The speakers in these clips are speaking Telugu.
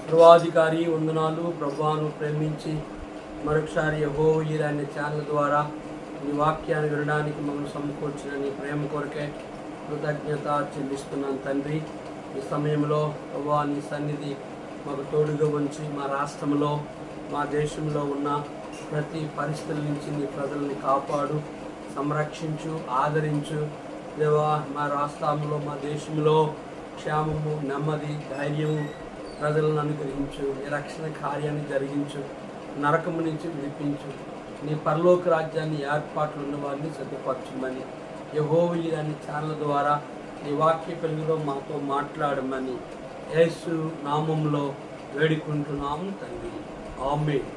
సర్వాధికారి వందనాలు. ప్రభువును ప్రేమించి మరొకసారి యెహోవా అనే ఛానల్ ద్వారా నీ వాక్యాన్ని వినడానికి మమ్మల్ని సమకూర్చిన నీ ప్రేమ కొరకే కృతజ్ఞత చెల్లిస్తున్నాను తండ్రి. ఈ సమయంలో ప్రభువా నీ సన్నిధి మాకు తోడుగా ఉంచి మా రాష్ట్రంలో మా దేశంలో ఉన్న ప్రతి పరిస్థితుల నుంచి నీ ప్రజల్ని కాపాడు, సంరక్షించు, ఆదరించు. దేవా మా రాష్ట్రంలో మా దేశంలో క్షేమము, నెమ్మది, ధైర్యము ప్రజలను అనుగ్రహించు. ఈ రక్షణ కార్యాన్ని జరిగించు, నరకము నుంచి విడిపించు. నీ పరలోక రాజ్యాన్ని ఏర్పాట్లు ఉన్న వారిని సిద్ధపరచమని యెహోవా అనే ఛానల్ ద్వారా నీ వాక్య పెరుగులో మాతో మాట్లాడమని యేసు నామంలో వేడుకుంటున్నాము తండ్రి. ఆమేన్.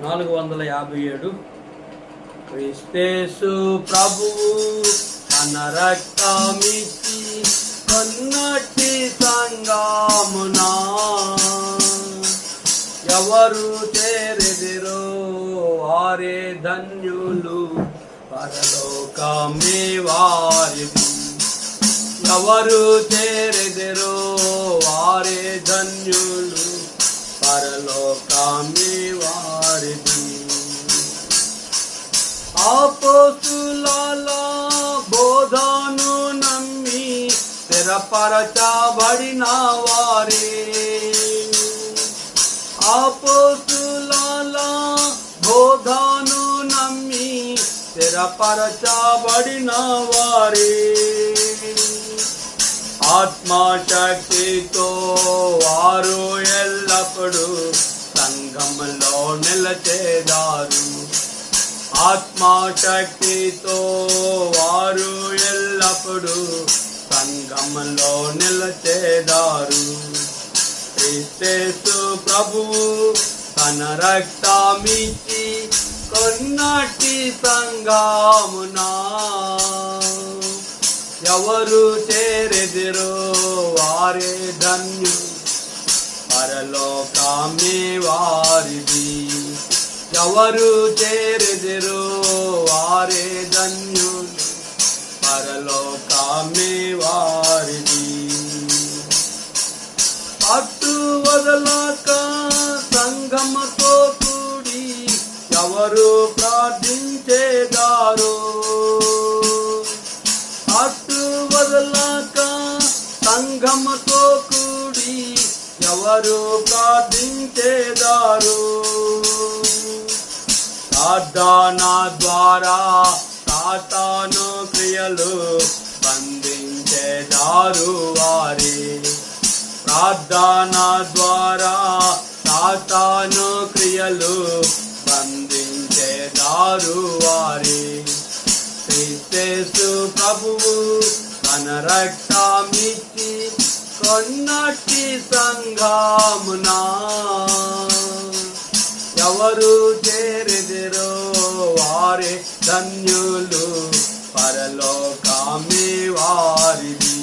457 క్రీస్తేసు ప్రభువు తన రక్తమిచ్చి కొన్నటి సంగమునా ఎవరు చేరెదిరో వారే ధన్యులు, పరలోకమే వారిది. ఎవరు చేరెదిరో వారే ధన్యులు, పరలోకమే వారిది. అపోస్తుల బోధను నమ్మి స్థిరపరచబడిన వారే, అపోస్తుల బోధను నమ్మి స్థిరపరచబడిన వారే, ఆత్మశక్తితో వారు ఎల్లప్పుడూ సంఘములో నిలచేదారు. ఆత్మశక్తితో వారు ఎల్లప్పుడూ సంఘములో నిలచేదారు. క్రీస్తు ప్రభువు తన రక్తమిచ్చి కొన్నటి సంఘమునా ఎవరు చేరెదిరో వారే ధన్యులు, పరలోకమే వారిది. ఎవరు చేరెదిరో వారే ధన్యులు, పరలోకమే వారిది. పట్టు వదలక సంఘముతో కూడి ఎవరు ప్రార్థించేదారో, పట్టు వదలక సంఘముతో కూడి ఎవరు ప్రార్థించేదారు. ప్రార్థన ద్వారా సాతాను క్రియలు బంధించేదారు వారే, ప్రార్థన ద్వారా సాతాను క్రియలు బంధించేదారు వారే. క్రీస్తు ప్రభువు తన రక్తమిచ్చి కొన్నటి సంఘమునా ఎవరు చేరెదిరో వారే ధన్యులు, పరలోకమే వారిది.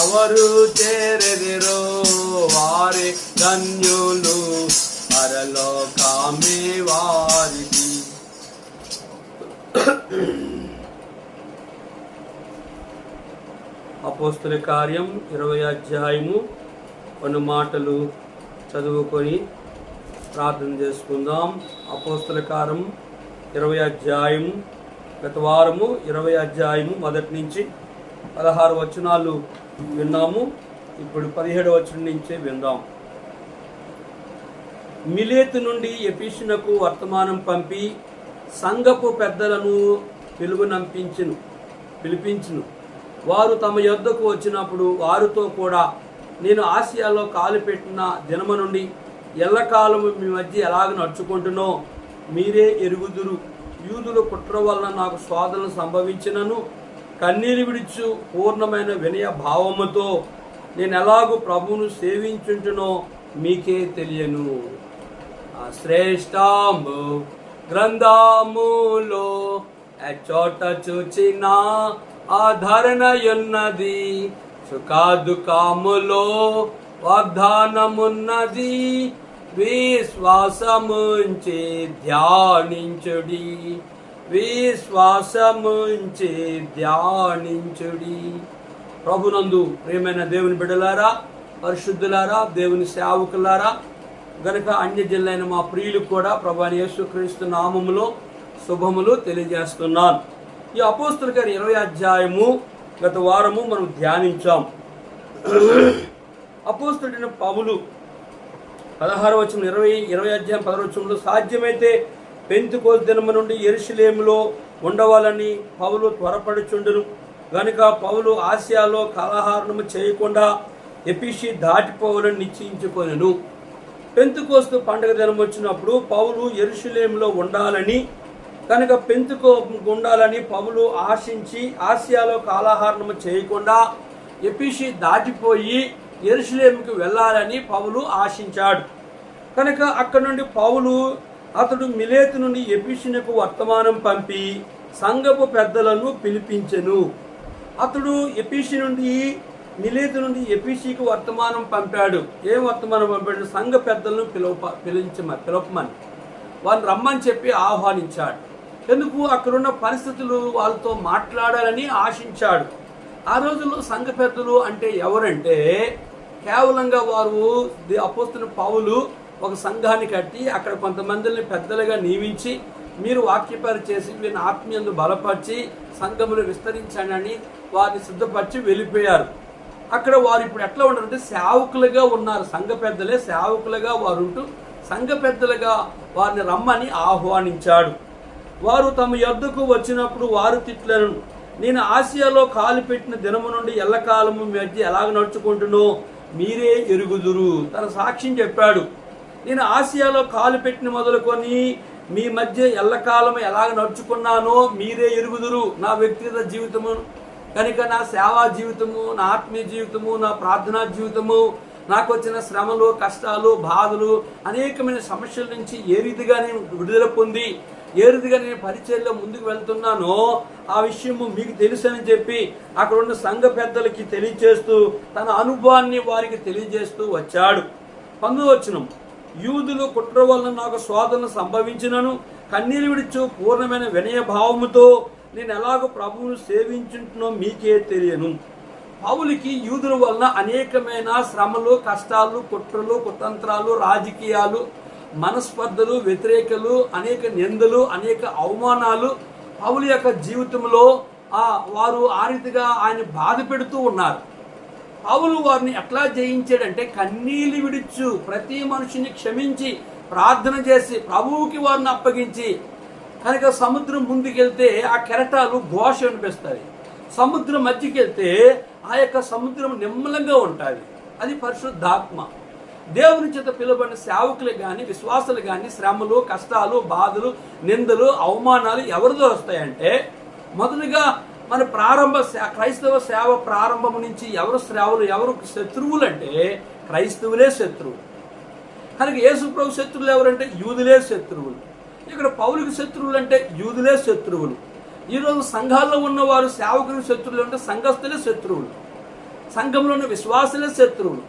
ఎవరు చేరెదిరో వారే ధన్యులు, పరలోకమే వారిది. అపోస్తుల కార్యం 20 అధ్యాయము కొన్ని మాటలు చదువుకొని ప్రార్థన చేసుకుందాం. అపోస్తుల కార్యం 20 అధ్యాయము, గత వారము 20 అధ్యాయము మొదటి నుంచి 16 వచనాలు విన్నాము. ఇప్పుడు 17వ వచనం నుంచే విందాం. మిలేతు నుండి ఎఫెసునకు వర్తమానం పంపి సంఘపు పెద్దలను పిలిపించును. వారు తమ యొద్దకు వచ్చినప్పుడు వారితో కూడా నేను ఆసియాలో కాలు పెట్టిన దినము నుండి ఎల్లకాలము మీ మధ్య ఎలాగ నడుచుకుంటున్నో మీరే ఎరుగుదురు. యూదుల కుట్ర వలన నాకు శోధనలు సంభవించినను కన్నీరు విడుచు పూర్ణమైన వినయ భావముతో నేను ఎలాగూ ప్రభువును సేవించుంటునో మీకే తెలియను. ఆ శ్రేష్టము గ్రంథములో చోట చూచిన ఆధరణయున్నది, సుఖదుఖములో వాగ్దానమున్నది. విశ్వాసముంచి ధ్యానించుడి, విశ్వాసముంచి ధ్యానించుడి. ప్రభునందు ప్రియమైన దేవుని బిడ్డలారా, పరిశుద్ధులారా, దేవుని సేవకులారా, గనుక అన్యజనులైన మా ప్రియులకు కూడా ప్రభువైన యేసుక్రీస్తు నామములో శుభములు తెలియజేస్తున్నాను. ఈ అపోస్తలుల కార్యం 20వ అధ్యాయము గత వారము మనం ధ్యానించాం. అపోస్తలుడైన పౌలు 16వ వచనం 20వ అధ్యాయం 10వ వచనంలో సాధ్యమైతే పెంతెకోస్తు దినము నుండి యెరూషలేములో ఉండవాలని పౌలు త్వరపడుచుండును. గనుక పౌలు ఆసియాలో కాలహరణము చేయకుండా ఎఫెసు దాటిపోవాలని నిశ్చయించుకొనెను. పెంతెకోస్తు పండుగ దినం వచ్చినప్పుడు పౌలు యెరూషలేములో ఉండాలని, కనుక ఉండాలని పౌలు ఆశించి ఆసియాలో కాలహరణము చేయకుండా ఎఫెసు దాటిపోయి యెరూషలేముకు వెళ్ళాలని పౌలు ఆశించాడు. కనుక అక్కడి నుండి అతడు మిలేతు నుండి ఎఫెసునకు వర్తమానం పంపి సంఘపు పెద్దలను పిలిపించెను. అతడు ఎఫెసు నుండి మిలేతు నుండి ఎఫెసుకు వర్తమానం పంపాడు. ఏం వర్తమానం పంపాడు? సంఘ పెద్దలను పిలపమని, వారిని రమ్మని చెప్పి ఆహ్వానించాడు. ఎందుకు? అక్కడున్న పరిస్థితులు వాళ్ళతో మాట్లాడాలని ఆశించాడు. ఆ రోజుల్లో సంఘ పెద్దలు అంటే ఎవరంటే కేవలంగా వారు అపోస్తలుడైన పౌలు ఒక సంఘాన్ని కట్టి అక్కడ కొంతమందిని పెద్దలుగా నియమించి మీరు వాక్యపరి చేసి వీరిని ఆత్మీయందు బలపరిచి సంఘములు విస్తరించానని వారిని సిద్ధపరిచి వెళ్ళిపోయారు. అక్కడ వారు ఇప్పుడు ఎట్లా ఉన్నారంటే సేవకులుగా ఉన్నారు. సంఘ పెద్దలే సేవకులుగా వారు ఉంటూ సంఘ పెద్దలుగా వారిని రమ్మని ఆహ్వానించాడు. వారు తమ యొద్దకు వచ్చినప్పుడు వారు తిట్లను, నేను ఆసియాలో కాలు పెట్టిన దినము నుండి ఎల్లకాలము మధ్య ఎలాగ నడుచుకుంటునో మీరే ఎరుగుదురు. తన సాక్ష్యం చెప్పాడు. నేను ఆసియాలో కాలు పెట్టిన మొదలుకొని మీ మధ్య ఎల్లకాలము ఎలాగ నడుచుకున్నానో మీరే ఎరుగుదురు. నా వ్యక్తిగత జీవితము కనుక, నా సేవా జీవితము, నా ఆత్మీయ జీవితము, నా ప్రార్థనా జీవితము, నాకు వచ్చిన శ్రమలు, కష్టాలు, బాధలు, అనేకమైన సమస్యల నుంచి ఏ రీతిగా నేను విడుదల పొంది ఏ రీతిగా నేను పరిచర్యలో ముందుకు వెళ్తున్నానో ఆ విషయము మీకు తెలుసని చెప్పి అక్కడ ఉన్న సంఘ పెద్దలకి తెలియజేస్తూ తన అనుభవాన్ని వారికి తెలియజేస్తూ వచ్చాడు. 19వ వచనం, యూదులు కుట్ర వలన నాకు శోధనలు సంభవించినను కన్నీరు విడిచు పూర్ణమైన వినయ భావముతో నేను ఎలాగో ప్రభువును సేవించుంటున్నో మీకే తెలియను. పౌలుకి యూదుల వలన అనేకమైన శ్రమలు, కష్టాలు, కుట్రలు, కుతంత్రాలు, రాజకీయాలు, మనస్పర్ధలు, వ్యతిరేకలు, అనేక నిందలు, అనేక అవమానాలు పౌలు యొక్క జీవితంలో వారు ఆ రీతిగా ఆయన బాధ పెడుతూ ఉన్నారు. పౌలు వారిని ఎట్లా జయించాడంటే కన్నీళ్ళు విడిచు ప్రతి మనిషిని క్షమించి ప్రార్థన చేసి ప్రభువుకి వారిని అప్పగించి, కనుక సముద్రం ముందుకెళ్తే ఆ కెరటాలు ఘోష అనిపిస్తాయి, సముద్రం మధ్యకి వెళ్తే ఆ యొక్క సముద్రం నిమ్మలంగా ఉంటుంది. అది పరిశుద్ధాత్మ. దేవుని చేత పిలువబడిన సేవకులు కానీ విశ్వాసులు కానీ శ్రమలు, కష్టాలు, బాధలు, నిందలు, అవమానాలు ఎవరితో వస్తాయంటే మొదలుగా మన క్రైస్తవ సేవ ప్రారంభం నుంచి ఎవరు శత్రువులు అంటే క్రైస్తవులే శత్రువులు. కనుక యేసు ప్రభు శత్రువులు ఎవరంటే యూదులే శత్రువులు. ఇక్కడ పౌలుకి శత్రువులు అంటే యూదులే శత్రువులు. ఈరోజు సంఘాల్లో ఉన్నవారు సేవకులకు శత్రువులు అంటే సంఘస్థులే శత్రువులు, సంఘంలో ఉన్న విశ్వాసులే శత్రువులు,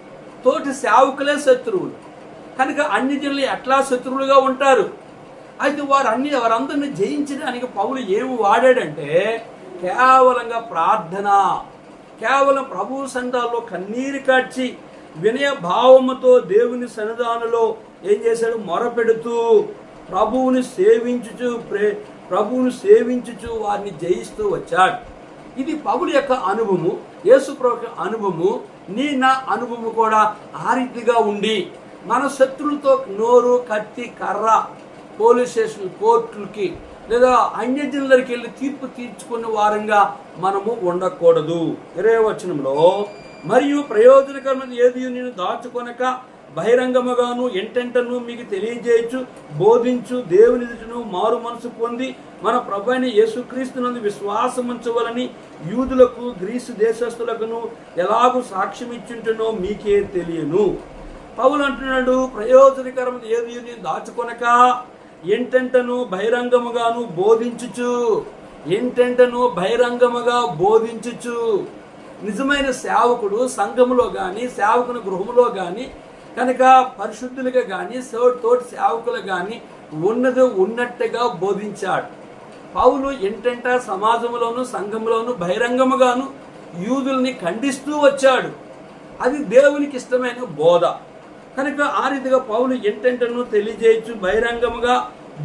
తోటి సేవకులే శత్రువులు. కనుక అన్ని జనులు ఎట్లా శత్రువులుగా ఉంటారు? అయితే వారందరినీ జయించడానికి పౌలు ఏమి వాడాడంటే కేవలంగా ప్రార్థన, కేవలం ప్రభువు సన్నిధానంలో కన్నీరు కార్చి వినయ భావముతో దేవుని సన్నిధానంలో ఏం చేశాడు? మొరపెడుతూ ప్రభువుని సేవించుచు వారిని జయిస్తూ వచ్చాడు. ఇది పౌలు యొక్క అనుభవము, యేసు ప్రభు అనుభవము, నా అనుభవము కూడా ఆ రీతిగా ఉండి మన శత్రులతో నోరు, కత్తి, కర్ర, పోలీస్ స్టేషన్, కోర్టులకి లేదా అన్యజనులకి వెళ్ళి తీర్పు తీర్చుకునే వారంగా మనము ఉండకూడదు. 20వ వచనంలో, మరియు ప్రయోజనకరమైన ఏది నేను దాచుకొనక బహిరంగముగాను ఎంటెంటను మీకు తెలియజేయచ్చు, బోధించు, దేవుని ఎదుటను మారు మనసు పొంది మన ప్రభువైన యేసుక్రీస్తునందు విశ్వాసం ఉంచవలని యూదులకు గ్రీసు దేశస్థులకును ఎలాగూ సాక్ష్యం ఇచ్చుంటునో మీకే తెలియను. పౌలు అంటున్నాడు, ప్రయోజనకరమైన ఏది నేను దాచుకొనక ఎంటెంటను బహిరంగముగాను బోధించుచు, ఎంటెంటను బహిరంగముగా బోధించుచు. నిజమైన సేవకుడు సంఘములో కానీ సేవకుని గృహంలో కానీ కనుక పరిశుద్ధులుగా కానీ తోటి సేవకులు కానీ ఉన్నది ఉన్నట్టుగా బోధించాడు. పౌలు ఏంటంటే సమాజంలోను సంఘంలోను బహిరంగముగాను యూదుల్ని ఖండిస్తూ వచ్చాడు. అది దేవునికి ఇష్టమైన బోధ కనుక ఆ రీతిగా పౌలు ఏంటంటను తెలియజేయచ్చు, బహిరంగముగా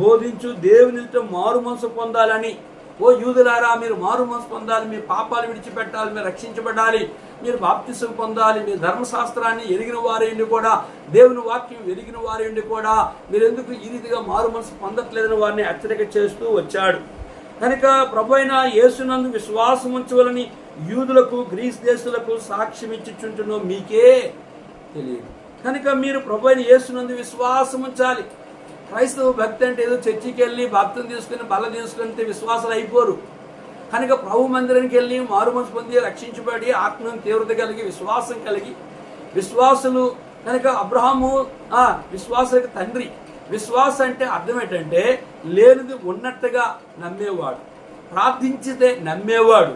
బోధించు, దేవుని మారు మనసు పొందాలని. ఓ యూదులారా, మీరు మారు మనసు పొందాలి, మీ పాపాలు విడిచిపెట్టాలి, మీరు రక్షించబడాలి, మీరు బాప్తిసం పొందాలి, మీ ధర్మశాస్త్రాన్ని ఎరిగిన వారేండి కూడా, దేవుని వాక్యం ఎరిగిన వారేండి కూడా మీరు ఎందుకు ఈ రీతిగా మారు మనసు పొందట్లేదని వారిని హెచ్చరిక చేస్తూ వచ్చాడు. కనుక ప్రభు అయిన యేసునందు విశ్వాసం ఉంచవలని యూదులకు గ్రీస్ దేశులకు సాక్ష్యం ఇచ్చిచుంటున్నో మీకే తెలియదు. కనుక మీరు ప్రభు అయిన యేసునందు విశ్వాసం ఉంచాలి. క్రైస్తవ భక్తి అంటే ఏదో చర్చికి వెళ్ళి భక్తిని తీసుకుని బల్ల తీసుకుంటే విశ్వాసాలు అయిపోరు. కనుక ప్రభు మందిరానికి వెళ్ళి మారు మనసు పొంది రక్షించబడి ఆత్మ తీవ్రత కలిగి విశ్వాసం కలిగి విశ్వాసులు. కనుక అబ్రహాము విశ్వాసులకు తండ్రి. విశ్వాసం అంటే అర్థం ఏంటంటే లేనిది ఉన్నట్టుగా నమ్మేవాడు, ప్రార్థించితే నమ్మేవాడు,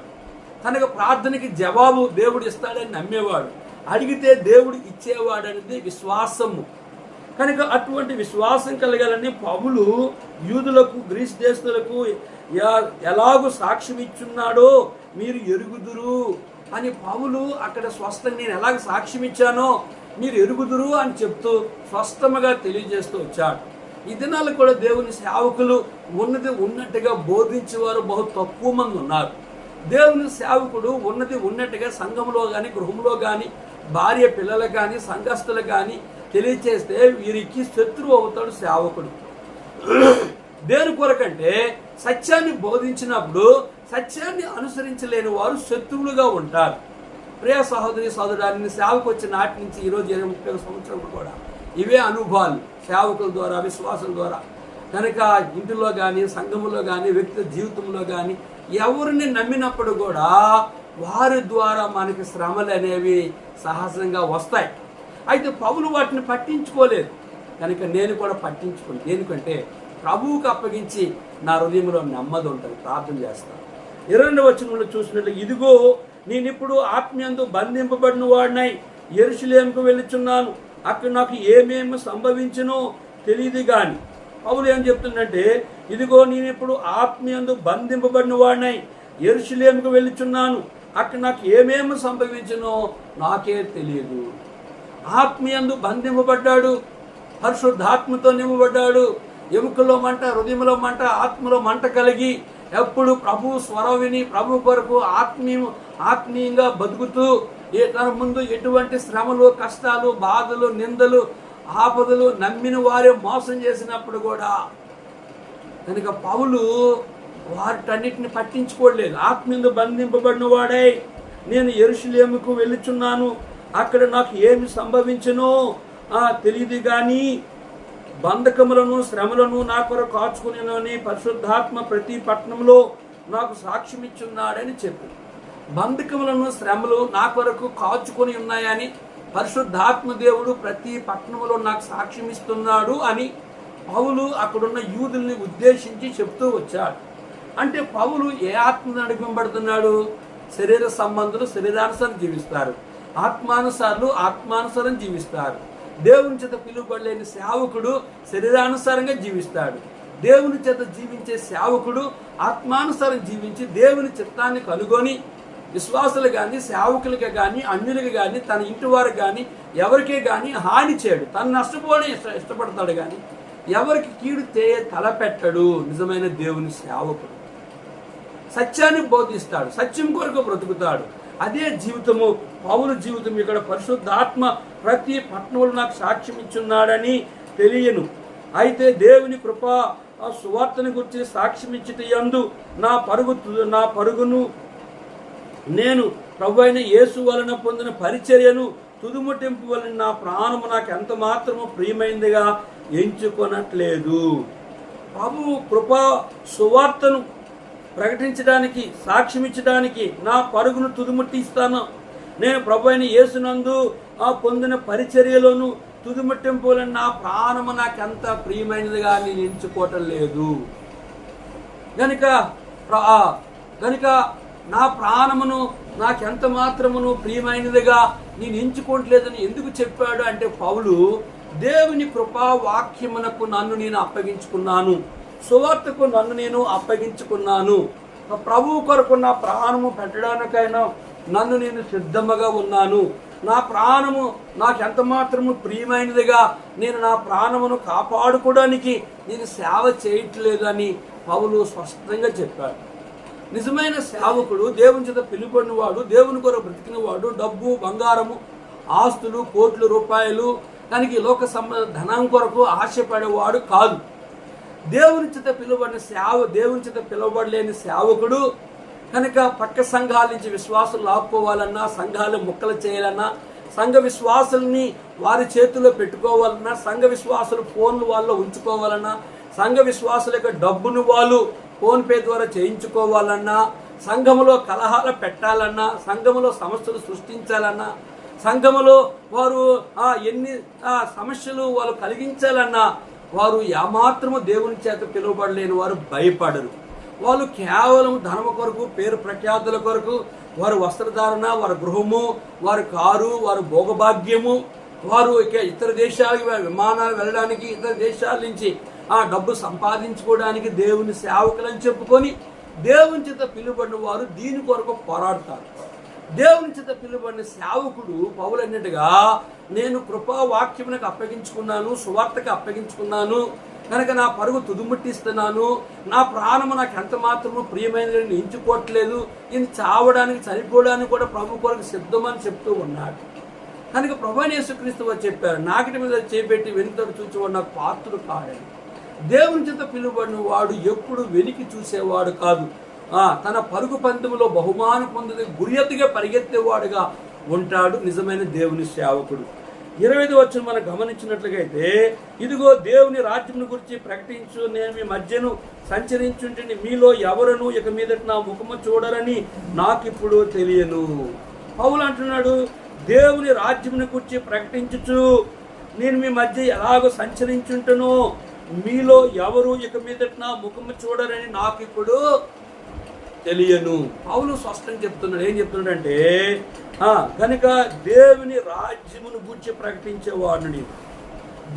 కనుక ప్రార్థనకి జవాబు దేవుడు ఇస్తాడని నమ్మేవాడు, అడిగితే దేవుడు ఇచ్చేవాడు అనేది విశ్వాసము. కనుక అటువంటి విశ్వాసం కలగాలని పౌలు యూదులకు గ్రీస్ దేశస్తులకు ఎలాగూ సాక్ష్యం ఇచ్చున్నాడో మీరు ఎరుగుదురు అని పౌలు అక్కడ స్పష్టంగా నేను ఎలాగ సాక్ష్యం ఇచ్చానో మీరు ఎరుగుదురు అని చెప్తూ స్పష్టంగా తెలియజేస్తూ వచ్చాడు. ఈ దినాలు కూడా దేవుని సేవకులు ఉన్నది ఉన్నట్టుగా బోధించేవారు బహు తక్కువ మంది ఉన్నారు. దేవుని సేవకుడు ఉన్నది ఉన్నట్టుగా సంఘంలో కానీ గృహంలో కానీ భార్య పిల్లలకు కానీ సంఘస్థులకు కానీ తెలియచేస్తే వీరికి శత్రువు అవుతాడు సేవకుడు. దేని కొరకంటే సత్యాన్ని బోధించినప్పుడు సత్యాన్ని అనుసరించలేని వారు శత్రువులుగా ఉంటారు. ప్రియ సహోదరి సహోదరుని సేవకు వచ్చిన నాటి నుంచి ఈరోజు 30 సంవత్సరాలు కూడా ఇవే అనుభవాలు సేవకుల ద్వారా విశ్వాసం ద్వారా. కనుక ఇంటిలో కానీ సంఘంలో కానీ వ్యక్తి జీవితంలో కానీ ఎవరిని నమ్మినప్పుడు కూడా వారి ద్వారా మనకి శ్రమలు అనేవి సహజంగా వస్తాయి. అయితే పౌలు వాటిని పట్టించుకోలేదు. కనుక నేను కూడా పట్టించుకోను. దేనికంటే ప్రభువుకు అప్పగించి నా హృదయంలో నెమ్మది ఉంటుంది, ప్రార్థన చేస్తాను. 22వ వచనంలో చూసినట్లు ఇదిగో నేనిప్పుడు ఆత్మయందు బంధింపబడిన వాడినై యెరూషలేముకు వెళ్ళుచున్నాను, అక్కడ నాకు ఏమేమి సంభవించునో తెలియదు కానీ. పౌలు ఏం చెప్తుందంటే ఇదిగో నేను ఇప్పుడు ఆత్మయందు బంధింపబడిన వాడినై యెరూషలేముకు వెళ్ళుచున్నాను, అక్కడ నాకు ఏమేమి సంభవించునో నాకే తెలియదు. ఆత్మయందు బంధింపబడ్డాడు, పరిశుద్ధాత్మతో నింపబడ్డాడు. ఎముకలో మంట, హృదయంలో మంట, ఆత్మలో మంట కలిగి ఎప్పుడు ప్రభు స్వరం విని ప్రభు కొరకు ఆత్మీయంగా బతుకుతూ తన ముందు ఎటువంటి శ్రమలు కష్టాలు బాధలు నిందలు ఆపదలు నమ్మిన వారే మోసం చేసినప్పుడు కూడా కనుక పౌలు వాటన్నిటిని పట్టించుకోలేదు. ఆత్మీయందు బంధింపబడిన వాడై నేను యెరూషలేముకు వెళ్ళుచున్నాను, అక్కడ నాకు ఏమి సంభవించునో తెలియదు కానీ బంధకములను శ్రమలను నా కొరకు కాచుకుని పరిశుద్ధాత్మ ప్రతి పట్టణంలో నాకు సాక్ష్యం ఇచ్చున్నాడని చెప్పి బంధకములను శ్రమలు నా కొరకు కాచుకొని ఉన్నాయని పరిశుద్ధాత్మ దేవుడు ప్రతి పట్టణంలో నాకు సాక్ష్యం ఇస్తున్నాడు అని పౌలు అక్కడున్న యూదుల్ని ఉద్దేశించి చెప్తూ వచ్చాడు. అంటే పౌలు ఏ ఆత్మను నడిపింపబడుతున్నాడు? శరీర సంబంధులు శరీరానుసారం జీవిస్తారు, ఆత్మానుసారులు ఆత్మానుసారం జీవిస్తారు. దేవుని చేత పిలువబడలేని సేవకుడు శరీరానుసారంగా జీవిస్తాడు. దేవుని చేత జీవించే సేవకుడు ఆత్మానుసారం జీవించి దేవుని చిత్తాన్ని కనుగొని విశ్వాసులు కానీ సేవకులకి కానీ అన్యులకి కానీ తన ఇంటి వారికి కానీ ఎవరికే కానీ హాని చేయడు. తను నష్టపోవడం ఇష్టపడతాడు కానీ ఎవరికి కీడు తలపెట్టడు. నిజమైన దేవుని సేవకుడు సత్యాన్ని బోధిస్తాడు, సత్యం కొరకు బ్రతుకుతాడు. అదే జీవితము పౌలు జీవితం. ఇక్కడ పరిశుద్ధాత్మ ప్రతి పట్టణంలో నాకు సాక్ష్యం ఇచ్చున్నాడని తెలియను. అయితే దేవుని కృప సువార్తను గురించి సాక్ష్యం ఇచ్చుట యందు నా పరుగును నేను ప్రభువైన యేసు వలన పొందిన పరిచర్యను తుదుముట్టింపు వలన నా ప్రాణము నాకు ఎంత మాత్రము ప్రియమైందిగా ఎంచుకొనట్లేదు. ప్రభు కృపా సువార్తను ప్రకటించడానికి సాక్ష్యం ఇచ్చడానికి నా పరుగును తుదిముట్టిస్తాను. నేను ప్రభువైన యేసునందు పొందిన పరిచర్యలోను తుదిముట్టింపులను నా ప్రాణము నాకెంత ప్రియమైనదిగా నేను ఎంచుకోవటం లేదు. గనుక నా ప్రాణమును నాకెంత మాత్రమును ప్రియమైనదిగా నేను ఎంచుకోవట్లేదని ఎందుకు చెప్పాడు అంటే పౌలు దేవుని కృపా వాక్యమునకు నన్ను నేను అప్పగించుకున్నాను. సువార్తకు నన్ను నేను అప్పగించుకున్నాను. ప్రభువు కొరకు నా ప్రాణము పెట్టడానికైనా నన్ను నేను సిద్ధముగా ఉన్నాను. నా ప్రాణము నాకు ఎంత మాత్రము ప్రియమైనదిగా నేను నా ప్రాణమును కాపాడుకోవడానికి నేను సేవ చేయట్లేదు అని పౌలు స్పష్టంగా చెప్పాడు. నిజమైన సేవకుడు, దేవుని చేత పిలువబడినవాడు, దేవుని కొరకు బ్రతికినవాడు, డబ్బు బంగారము ఆస్తులు కోట్ల రూపాయలు కనుక లోక ధనం కొరకు ఆశపడేవాడు కాదు. దేవుని చేత పిలువబడిన దేవుని చేత పిలువబడలేని సేవకుడు కనుక పక్క సంఘాల నుంచి విశ్వాసులు లాక్కోవాలన్నా, సంఘాలు ముక్కలు చేయాలన్నా, సంఘ విశ్వాసుల్ని వారి చేతుల్లో పెట్టుకోవాలన్నా, సంఘ విశ్వాసులు ఫోన్లు వాళ్ళు ఉంచుకోవాలన్నా, సంఘ విశ్వాసుల యొక్క డబ్బును వాళ్ళు ఫోన్పే ద్వారా చేయించుకోవాలన్నా, సంఘములో కలహాలు పెట్టాలన్నా, సంఘములో సమస్యలు సృష్టించాలన్నా, సంఘములో వారు ఎన్ని సమస్యలు వాళ్ళు కలిగించాలన్నా వారు ఏమాత్రము దేవుని చేత పిలువబడలేని వారు భయపడరు. వాళ్ళు కేవలం ధనము కొరకు, పేరు ప్రఖ్యాతుల కొరకు, వారి వస్త్రధారణ, వారి గృహము, వారి కారు, వారి భోగభాగ్యము, వారు ఇతర దేశాలకి విమానాలు వెళ్ళడానికి, ఇతర దేశాల నుంచి డబ్బు సంపాదించుకోవడానికి దేవుని సేవకులని చెప్పుకొని దేవుని చేత పిలువబడిన వారు దీని కొరకు పోరాడతారు. దేవుని చేత పిలువబడిన సేవకుడు పౌలు అన్నట్టుగా నేను కృపావాక్యమునకు అప్పగించుకున్నాను, సువార్తకు అప్పగించుకున్నాను కనుక నా పరుగు తుదుముట్టిస్తున్నాను, నా ప్రాణము నాకు ఎంత మాత్రము ప్రియమైనది నేను ఎంచుకోవట్లేదు, ఇది చావడానికి చనిపోవడానికి కూడా ప్రభు కొరకు సిద్ధమని చెప్తూ ఉన్నాడు. కనుక ప్రభువైన యేసుక్రీస్తు వారు చెప్పారు, నాకిటి మీద చేపెట్టి వెనుకడు చూచేవాడు నాకు పాత్రుడు కాడని. దేవుని చేత పిలువబడిన వాడు ఎప్పుడు వెలికి చూసేవాడు కాదు, తన పరుగు పందెములో బహుమానం పొందే గురియతిగా పరిగెత్తేవాడుగా ఉంటాడు నిజమైన దేవుని సేవకుడు. 25వ వచనం మనం గమనించినట్లుగైతే, ఇదిగో దేవుని రాజ్యమును గురించి ప్రకటించు, నేను మీ మధ్యను సంచరించుంటే మీలో ఎవరను ఇక మీదట నా ముఖము చూడరని నాకిప్పుడు తెలియను. పౌలు అంటున్నాడు, దేవుని రాజ్యమును గురించి ప్రకటించుచు నేను మీ మధ్య ఎలాగో సంచరించుంటనో మీలో ఎవరు ఇక మీదట నా ముఖము చూడరని నాకు ఇప్పుడు తెలియను. పౌలు స్పష్టంగా చెప్తున్నాడు. ఏం చెప్తున్నాడంటే, కనుక దేవుని రాజ్యమును గురించి ప్రకటించేవాడిని నేను,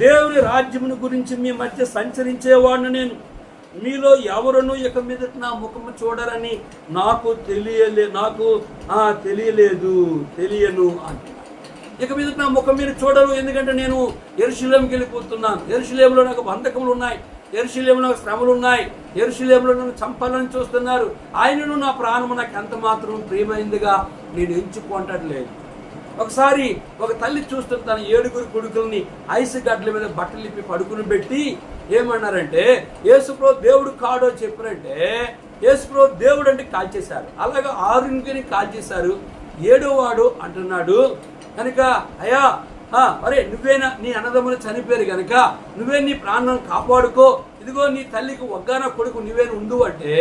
దేవుని రాజ్యమును గురించి మీ మధ్య సంచరించేవాడిని నేను, మీలో ఎవరును ఇక మీదట నా ముఖము చూడరని నాకు తెలియను అంటే, ఇక మీద నా ముఖం మీరు చూడరు, ఎందుకంటే నేను యెరూషలేముకి వెళ్ళిపోతున్నాను, యెరూషలేములో నాకు బంధకములు ఉన్నాయి, యెరూషలేములో శ్రమలు ఉన్నాయి, యెరూషలేములో నన్ను చంపాలని చూస్తున్నారు, ఆయనను నా ప్రాణము నాకు ఎంత మాత్రం ప్రియమైందిగా నేను ఎంచుకోవట్లేదు. ఒకసారి ఒక తల్లి చూస్తున్న తన 7 కొడుకుల్ని ఐసు గడ్డల మీద బట్టలు ఇప్పి పడుకుని పెట్టి ఏమన్నారంటే, యేసుప్రభు దేవుడు కాడో చెప్పారంటే, యేసుప్రభు దేవుడు అంటే కాల్చేశారు. అలాగా 6 కాల్చేశారు. 7వ వాడు అంటున్నాడు కనుక, అయ్యా అరే నువ్వేనా నీ అన్నదమ్ములు చనిపోయారు కనుక నువ్వే నీ ప్రాణం కాపాడుకో, ఇదిగో నీ తల్లికి ఒగ్గాన కొడుకు నువ్వేనా ఉండు అంటే,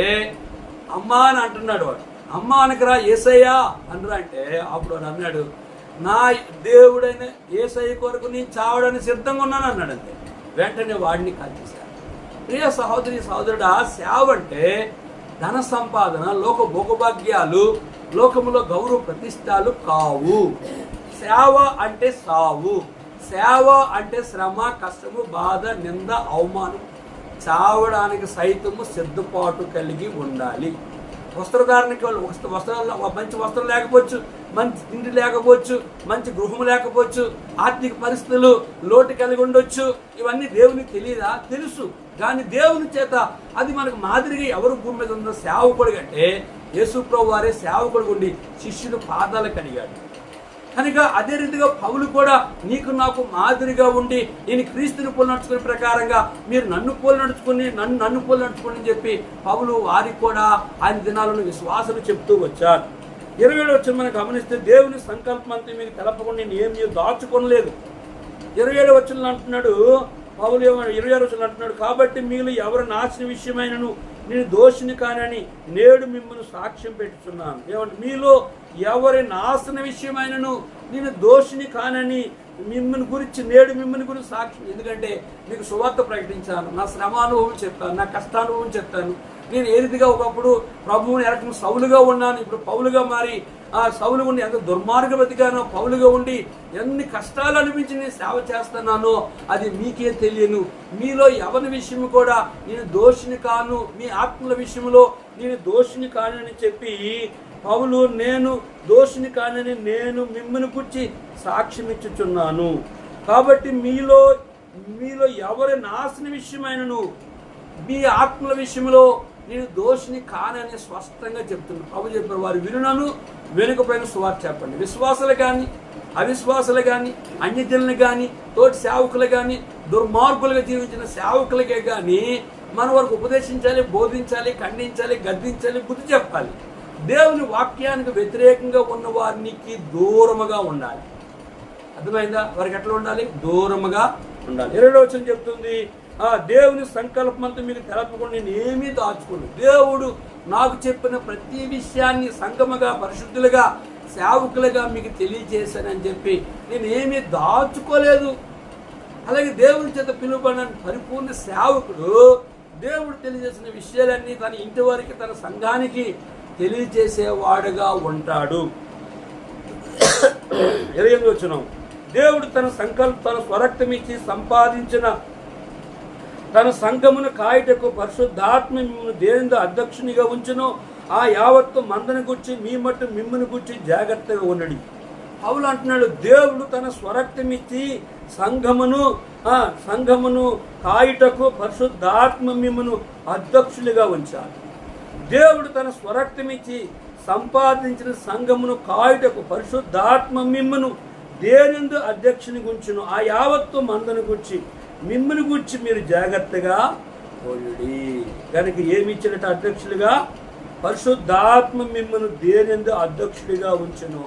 అమ్మా అని అంటున్నాడు వాడు. అమ్మ అనకరా యేసయ్యా అనరా అంటే, అప్పుడు వాడు అన్నాడు, నా దేవుడైన యేసయ్య కొరకు నేను చావడానికి సిద్ధంగా ఉన్నాను అన్నాడు. అంతే, వెంటనే వాడిని కాల్చేశారు. ప్రియ సహోదరి సహోదరుడా, సేవ అంటే ధన సంపాదన, లోక భోగభాగ్యాలు, లోకములో గౌరవ ప్రతిష్టాలు కావు. సేవ అంటే సావు, సేవ అంటే శ్రమ, కష్టము, బాధ, నింద, అవమానం, చావడానికి సైతము సిద్ధపాటు కలిగి ఉండాలి. వస్త్రధారణకి మంచి వస్త్రం లేకపోవచ్చు, మంచి తిండి లేకపోవచ్చు, మంచి గృహం లేకపోవచ్చు, ఆర్థిక పరిస్థితులు లోటు కలిగి ఉండొచ్చు. ఇవన్నీ దేవునికి తెలియదా? తెలుసు. కానీ దేవుని చేత అది మనకు మాదిరిగా ఎవరు భూమి మీద ఉందో సేవకుడు అంటే యేసుప్రభు వారే సేవకుడు ఉండి శిష్యులు పాదాలు కడిగాడు. కనుక అదే రీతిగా పౌలు కూడా నీకు నాకు మాదిరిగా ఉండి నేను క్రీస్తుని పోలి నడుచుకునే ప్రకారంగా మీరు నన్ను పోలి నడుచుకుని నన్ను పోలి నడుచుకుని అని చెప్పి పౌలు వారికి కూడా ఆయన దినాలను విశ్వాసాలు చెప్తూ వచ్చారు. 27వ వచనం మనం గమనిస్తే, దేవుని సంకల్పం అంతా మీకు తెలపకుండా నేను ఏమి దాచుకోలేదు. 27వ వచనంలో అంటున్నాడు పౌలు, 26వ వచనంలో అంటున్నాడు, కాబట్టి మీరు ఎవరు నాశన విషయమైనను నేను దోషిని కానని నేడు మిమ్మల్ని సాక్ష్యం పెట్టుచున్నాను. ఏమంటే, మీలో ఎవరి నాశన విషయమైనను నేను దోషిని కానని మిమ్మల్ని గురించి సాక్ష్యం. ఎందుకంటే మీకు సువార్త ప్రకటించాను, నా శ్రమానుభవం చెప్తాను, నా కష్టానుభవం చెప్తాను. నేను ఏ రీతిగా ఒకప్పుడు ప్రభువుని ఎరకం సౌలుగా ఉన్నాను, ఇప్పుడు పౌలుగా మారి సౌలు ఉండి ఎంత దుర్మార్గ బతికానో, పౌలుగా ఉండి ఎన్ని కష్టాలు అనిపించి నేను సేవ చేస్తున్నానో అది మీకే తెలియను. మీలో ఎవరి విషయం కూడా నేను దోషిని కాను, మీ ఆత్మల విషయంలో నేను దోషిని కాను అని చెప్పి పౌలు, నేను దోషిని కానని నేను మిమ్మల్ని గురించి సాక్ష్యం ఇచ్చుచున్నాను. కాబట్టి మీలో ఎవరి నాశన విషయమైనను మీ ఆత్మల విషయంలో నేను దోషిని కానని స్పష్టంగా చెప్తున్నాను. పౌలు చెప్పారు, వారు వినునను వెనుకపోయిన సువార్త చెప్పండి. విశ్వాసులు కానీ అవిశ్వాసులు కానీ అన్యజనులు కానీ తోటి సేవకులు కానీ దుర్మార్గులుగా జీవించిన సేవకులకే కానీ మన వరకు ఉపదేశించాలి, బోధించాలి, ఖండించాలి, గద్దించాలి, బుద్ధి చెప్పాలి. దేవుని వాక్యానికి వ్యతిరేకంగా ఉన్న వారికి దూరముగా ఉండాలి. అర్థమైందా? వారికి ఎట్లా ఉండాలి? దూరముగా ఉండాలి. 20వ వచనం చెప్తుంది, దేవుని సంకల్పమంతా మీకు తెలపకుండా నేను ఏమీ దాచుకోను. దేవుడు నాకు చెప్పిన ప్రతి విషయాన్ని సంగమగా, పరిశుద్ధులుగా, సేవకులుగా మీకు తెలియజేశానని చెప్పి నేను ఏమీ దాచుకోలేదు. అలాగే దేవుని చేత పిలువబడిన పరిపూర్ణ సేవకుడు దేవుడు తెలియజేసిన విషయాలన్నీ తన ఇంటి వారికి, తన సంఘానికి తెలియజేసేవాడుగా ఉంటాడు. 28వ వచనం, దేవుడు తన స్వరక్తం ఇచ్చి సంపాదించిన తన సంఘమును కాయటకు పరిశుద్ధాత్మ మిమ్మల్ని దేనితో అధ్యక్షునిగా ఉంచును. ఆ యావత్తు మందను గుర్చి మీ మట్టు మిమ్మల్ని గుర్చి జాగ్రత్తగా ఉండడి. పౌలు అంటున్నాడు, దేవుడు తన స్వరక్తం ఇచ్చి సంఘమును కాయటకు పరిశుద్ధాత్మ మిమ్మల్ని అధ్యక్షులుగా ఉంచాలి. దేవుడు తన స్వరక్తం ఇచ్చి సంపాదించిన సంఘమును కాయటకు పరిశుద్ధాత్మ మిమ్మను దేనిందు అధ్యక్షుని గుంచును. ఆ యావత్తు మందను గుర్చి మిమ్మల్ని గురించి మీరు జాగ్రత్తగా పోయుడి. కనుక ఏమి ఇచ్చినట్టు అధ్యక్షులుగా? పరిశుద్ధాత్మ మిమ్మల్ని దేనిందు అధ్యక్షుడిగా ఉంచును.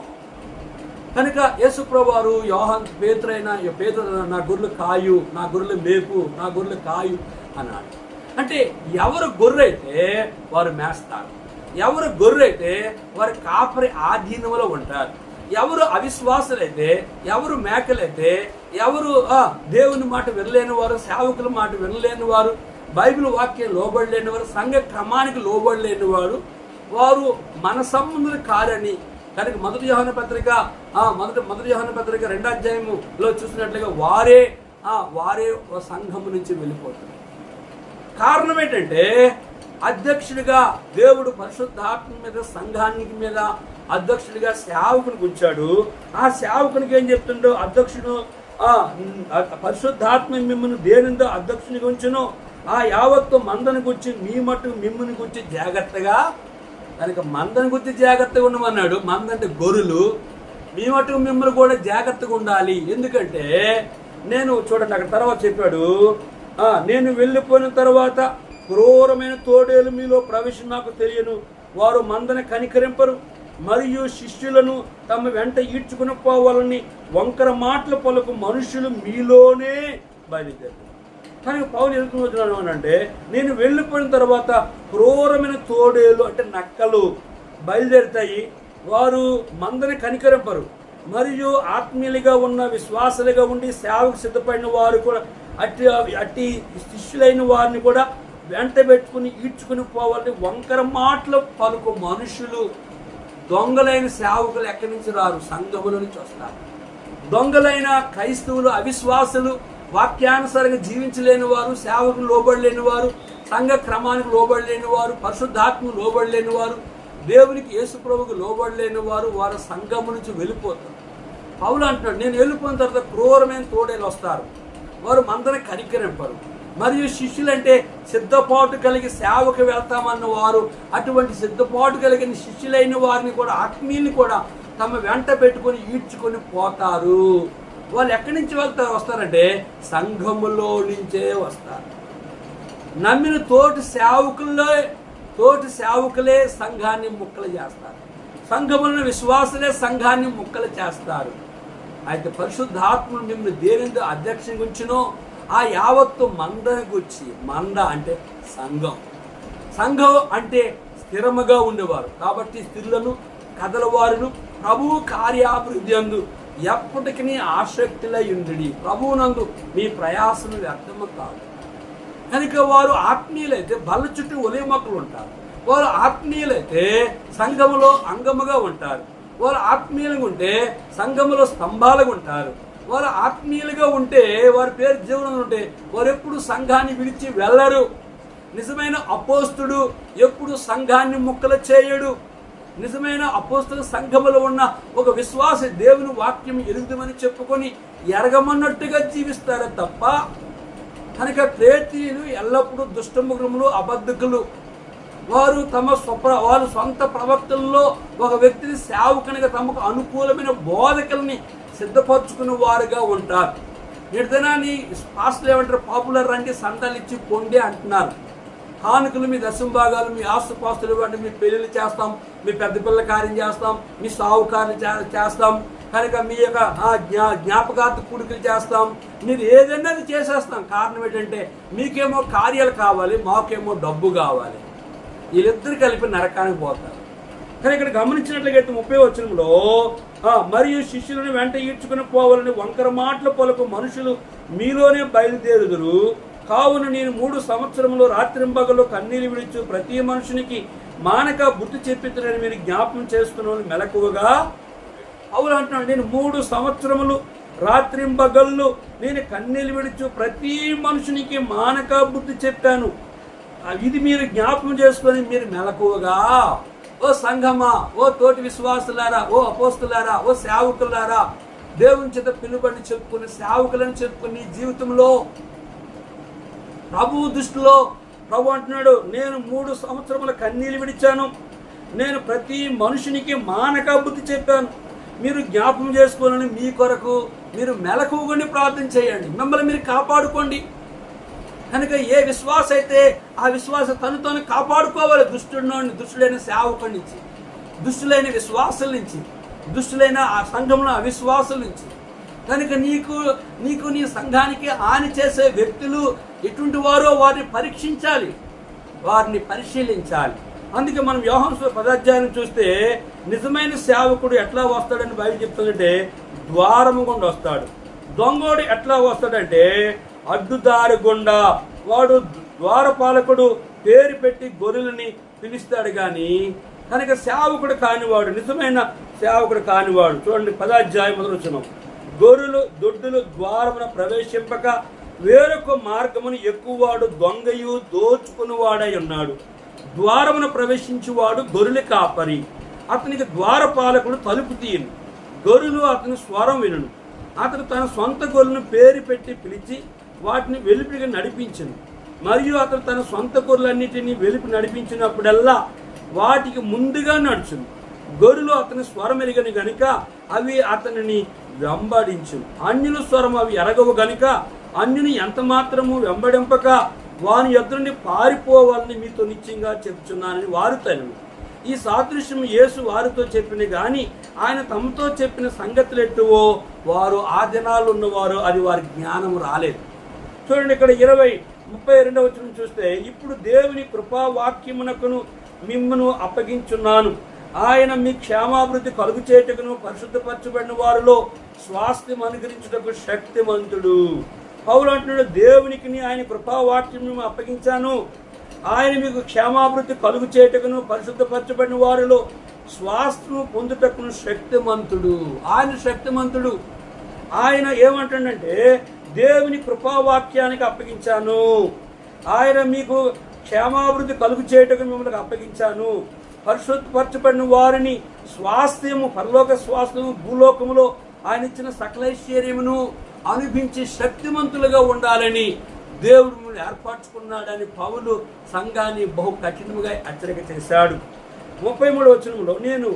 కనుక యేసుప్రభువు వారు పేతురు నా గొర్రెలు కాయు, నా గొర్రెలు మేపు, నా గొర్రెలు కాయు అన్నాడు. అంటే ఎవరు గొర్రెయితే వారు మేస్తారు, ఎవరు గొర్రెయితే వారి కాపరి ఆధీనంలో ఉంటారు. ఎవరు అవిశ్వాసులైతే, ఎవరు మేకలైతే, ఎవరు దేవుని మాట వినలేని వారు, సేవకుల మాట వినలేని వారు, బైబిల్ వాక్యం లోబడలేని వారు, సంఘ క్రమానికి లోబడలేని వారు మన సంబంధులు కారని. కనుక మొదటి యోహాను పత్రిక 2వ అధ్యాయములో చూసినట్లుగా వారే సంఘము నుంచి వెళ్ళిపోతారు. కారణం ఏంటంటే అధ్యక్షుడిగా దేవుడు పరిశుద్ధాత్మ మీద, సంఘానికి మీద అధ్యక్షుడిగా సేవకునికి ఉంచాడు. ఆ సేవకునికి ఏం చెప్తుండో, అధ్యక్షుడు పరిశుద్ధాత్మ మిమ్మల్ని దేనిందో అధ్యక్షునిగా ఉంచును. ఆ యావత్తు మందను గురించి మీ మట్టు మిమ్మల్ని గురించి జాగ్రత్తగా. కనుక మందను గురించి జాగ్రత్తగా ఉండమన్నాడు. మంద అంటే గొర్రెలు. మీ మట్టుకు మిమ్మల్ని కూడా జాగ్రత్తగా ఉండాలి. ఎందుకంటే చూడండి అక్కడ తర్వాత చెప్పాడు, నేను వెళ్ళిపోయిన తర్వాత క్రూరమైన తోడేలు మీలో ప్రవేశం నాకు తెలియను. వారు మందని కనికరింపరు, మరియు శిష్యులను తమ వెంట ఈడ్చుకుని పోవాలని వంకర మాటలు పలుకు మనుషులు మీలోనే బయలుదేరు. కానీ పౌలు ఎందుకు వచ్చినాను అంటే, నేను వెళ్ళిపోయిన తర్వాత క్రూరమైన తోడేలు అంటే నక్కలు బయలుదేరుతాయి. వారు మందని కనికరింపరు, మరియు ఆత్మీయులుగా ఉన్న విశ్వాసులుగా ఉండి సేవకు సిద్ధపడిన వారు కూడా అట్టి శిష్యులైన వారిని కూడా వెంట పెట్టుకుని ఈడ్చుకుని పోవాలని వంకర మాటలు పలుకు మనుషులు. దొంగలైన సేవకులు ఎక్కడి నుంచి రారు? సంఘముల నుంచి వస్తారు. దొంగలైన క్రైస్తవులు, అవిశ్వాసులు, వాక్యానుసారంగా జీవించలేని వారు, సేవకులు లోబడలేని వారు, సంఘ క్రమానికి లోబడలేని వారు, పరిశుద్ధాత్మకు లోబడలేని వారు, దేవునికి యేసుప్రభువుకు లోబడలేని వారు సంఘము నుంచి వెళ్ళిపోతారు. పౌలు అంటున్నాడు, నేను వెళ్ళిపోయిన తర్వాత క్రూరమైన తోడేలు వస్తారు, వారు మందన కనికరింపరు. మరియు శిష్యులంటే సిద్ధపాటు కలిగి సేవకు వెళ్తామన్న వారు, అటువంటి సిద్ధపాటు కలిగిన శిష్యులైన వారిని కూడా, ఆత్మీయుని కూడా తమ వెంట పెట్టుకొని ఈడ్చుకొని పోతారు. వాళ్ళు ఎక్కడి నుంచి వస్తారంటే సంఘములో నుంచే వస్తారు. నమ్మిన తోటి సేవకులే సంఘాన్ని ముక్కలు చేస్తారు. సంఘములను విశ్వాసులే సంఘాన్ని ముక్కలు చేస్తారు. అయితే పరిశుద్ధాత్ముడు మిమ్మల్ని దేనిందో అధ్యక్షుని గుంచునో ఆ యావత్తు మందను గుర్చి. మంద అంటే సంఘం అంటే స్థిరముగా ఉండేవారు. కాబట్టి స్త్రీలను, కదలవారును ప్రభువు కార్యాభివృద్ధి అందు ఎప్పటికీ ఆసక్తిలో ఉండి ప్రభువునందు మీ ప్రయాసను వ్యర్థము కాదు. కనుక వారు ఆత్మీయులైతే బల్ల చుట్టూ ఒలివ మొక్కలు ఉంటారు. వారు ఆత్మీయులైతే సంఘములో అంగముగా ఉంటారు. వాళ్ళు ఆత్మీయులుగా ఉంటే సంఘములో స్తంభాలుగా ఉంటారు. వాళ్ళు ఆత్మీయులుగా ఉంటే వారి పేరు జీవనంలో ఉంటే వారు ఎప్పుడు సంఘాన్ని విడిచి వెళ్ళరు. నిజమైన అపోస్తుడు ఎప్పుడు సంఘాన్ని ముక్కలు చేయడు. నిజమైన అపోస్తుల సంఘములో ఉన్న ఒక విశ్వాస దేవుని వాక్యం ఎరుగుదమని చెప్పుకొని ఎరగమన్నట్టుగా జీవిస్తారు తప్ప. కనుక క్రేతీయులు ఎల్లప్పుడూ దుష్టముఖములు, అబద్ధకులు. వారు వారు సొంత ప్రవక్తల్లో ఒక వ్యక్తిని సేవకునిగా తమకు అనుకూలమైన బోధకుల్ని సిద్ధపరచుకున్న వారుగా ఉంటారు. నిర్ధనాన్ని పాస్టర్లు ఏమంటారు, పాపులర్ రండి సంతాలు ఇచ్చి పొండి అంటున్నారు. కానుకలు, మీ దశంభాగాలు, మీ ఆస్తుపాస్తులు ఇవ్వండి, మీ పెళ్లిళ్ళు చేస్తాం, మీ పెద్ద పిల్లల కార్యం చేస్తాం, మీ సావు కార్యం చేస్తాం, కనుక మీ యొక్క జ్ఞాపకార్థ కూడికలు చేస్తాం, మీరు ఏదైనా చేసేస్తాం. కారణం ఏంటంటే మీకేమో కార్యాలు కావాలి, మాకేమో డబ్బు కావాలి. వీళ్ళిద్దరు కలిపి నరకానికి పోతారు. కానీ ఇక్కడ గమనించినట్లయితే 30వ వచనంలో మరియు శిష్యులను వెంట ఈడ్చుకుని పోవాలని వంకర మాటలు పలుకు మనుషులు మీలోనే బయలుదేరుదురు. కావున నేను 3 సంవత్సరములు రాత్రింబగలు కన్నీరు విడిచు ప్రతి మనుషునికి మానక బుద్ధి చెప్పిద్దని మీరు జ్ఞాపకం చేసుకున్న మెలకువగా. అవును అంటున్నాడు, నేను 3 సంవత్సరములు రాత్రింబగళ్ళు నేను కన్నీళ్ళు విడిచు ప్రతి మనుషునికి మానక బుద్ధి చెప్పాను. ఇది మీరు జ్ఞాపకం చేసుకొని మీరు మెలకువగా. ఓ సంఘమా, ఓ తోటి విశ్వాసులారా, ఓ అపోస్తులారా, ఓ సేవకులారా, దేవుని చేత పిలుబడి చెప్పుకుని సేవకులని చెప్పుకుని జీవితంలో ప్రభు దృష్టిలో ప్రభు అంటున్నాడు, నేను 3 సంవత్సరముల కన్నీళ్ళు విడిచాను, నేను ప్రతి మనుషునికి మానక బుద్ధి చెప్పాను. మీరు జ్ఞాపకం చేసుకోవాలని మీ కొరకు మీరు మెలకువని ప్రార్థన చేయండి, మిమ్మల్ని మీరు కాపాడుకోండి. కనుక ఏ విశ్వాస అయితే ఆ విశ్వాస తను కాపాడుకోవాలి. దుష్టులైన సేవకుడి నుంచి, దుష్టులైన విశ్వాసుల నుంచి, దుష్టులైన ఆ సంఘంలో అవిశ్వాసుల నుంచి. కనుక నీకు నీ సంఘానికి హాని చేసే వ్యక్తులు ఎటువంటి వారో వారిని పరీక్షించాలి, వారిని పరిశీలించాలి. అందుకే మనం యోహాను 10వ అధ్యాయం చూస్తే నిజమైన సేవకుడు ఎట్లా వస్తాడని బైబిల్ చెప్తుందంటే ద్వారము గుండా వస్తాడు. దొంగోడు ఎట్లా వస్తాడంటే అడ్డుదారి గుండా. వాడు ద్వారపాలకుడు పేరు పెట్టి గొర్రెలని పిలుస్తాడు కానీ కనుక సేవకుడు కానివాడు, నిజమైన సేవకుడు కానివాడు. చూడండి 10వ అధ్యాయం 1వ వచనం, గొర్రెలు దొడ్డులు ద్వారమున ప్రవేశింపక వేరొక మార్గమును ఎక్కువవాడు దొంగయు దోచుకునివాడై ఉన్నాడు. ద్వారమున ప్రవేశించువాడు గొర్రెల కాపరి, అతనికి ద్వారపాలకుడు తలుపు తీయను. గొర్రెలు అతని స్వరం వినును. అతను తన సొంత గొర్రెలను పేరు పెట్టి పిలిచి వాటిని వెలుపుగా నడిపించను. మరియు అతను తన సొంత గొర్రెలన్నిటినీ వెలుపు నడిపించినప్పుడల్లా వాటికి ముందుగా నడుచును. గొర్రెలు అతని స్వరం ఎరగని గనుక అవి అతనిని వెంబడించును. అన్యుల స్వరం అవి ఎరగవు గనుక అన్యుని ఎంత మాత్రము వెంబడింపక వాని ఎదురుని పారిపోవాలని మీతో నిశ్చయంగా చెప్తున్నానని వారితో. ఈ సాదృశ్యం యేసు వారితో చెప్పిన కానీ ఆయన తమతో చెప్పిన సంగతులు ఎట్టువో వారు ఆ దినాలు ఉన్నవారు అది వారి జ్ఞానం రాలేదు. చూడండి ఇక్కడ 32వ వచనం చూస్తే, ఇప్పుడు దేవుని కృపావాక్యమునకును మిమ్మను అప్పగించున్నాను. ఆయన మీ క్షేమాభివృద్ధి కలుగు చేయుటకును పరిశుద్ధపరచబడిన వారిలో స్వాస్థ్యం అనుగ్రహించుటకు శక్తిమంతుడు. పౌలు అంటున్నాడు, దేవునికి ఆయన కృపావాక్యం మేము అప్పగించాను. ఆయన మీకు క్షేమాభివృద్ధి కలుగు చేయుటకును పరిశుద్ధపరచబడిన వారిలో స్వాస్థ్యం పొందుటకును శక్తిమంతుడు. ఆయన శక్తిమంతుడు. ఆయన ఏమంటాడంటే దేవుని కృపావాక్యానికి అప్పగించాను. ఆయన మీకు క్షేమాభివృద్ధి కలుగు చేయుటకు మిమ్మల్ని అప్పగించాను. పరిశుద్ధపరచబడిన వారిని స్వాస్థ్యము, పరలోక స్వాస్థ్యము, భూలోకములో ఆయన ఇచ్చిన సకలైశ్వర్యమును అనుభవించి శక్తిమంతులుగా ఉండాలని దేవుడు మిమ్మల్ని ఏర్పరచుకున్నాడని పౌలు సంఘాన్ని బహు కఠినముగా హెచ్చరిక చేశాడు. 33వ వచనంలో, నేను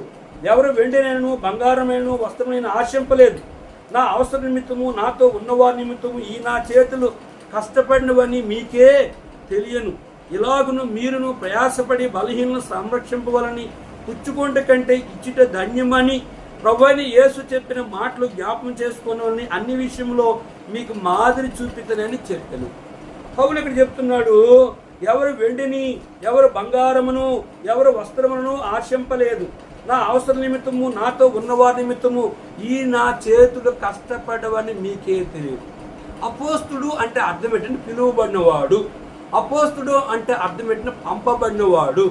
ఎవరు వెండినైనను బంగారమైనను వస్త్రమైన ఆశింపలేదు. నా అవసర నిమిత్తము నాతో ఉన్నవారి నిమిత్తము ఈ నా చేతులు కష్టపడినవని మీకే తెలియను. ఇలాగును మీరును ప్రయాసపడి బలహీనను సంరక్షింపవాలని పుచ్చుకొంట కంటే ఇచ్చుట ధన్యమని ప్రభువైన యేసు చెప్పిన మాటలు జ్ఞాపకం చేసుకోవాలని అన్ని విషయంలో మీకు మాదిరి చూపితనని చెప్పాను. పౌలు ఇక్కడ చెప్తున్నాడు, ఎవరు వెండిని, ఎవరు బంగారమును, ఎవరు వస్త్రములను ఆశింపలేదు. నా అవసర నిమిత్తము నాతో ఉన్నవారి నిమిత్తము ఈ నా చేతులు కష్టపడవని మీకే తెలియదు. అపోస్తుడు అంటే అర్థం ఏంటంటే పిలువబడినవాడు. అపోస్తుడు అంటే అర్థం ఏంటంటే పంపబడినవాడు.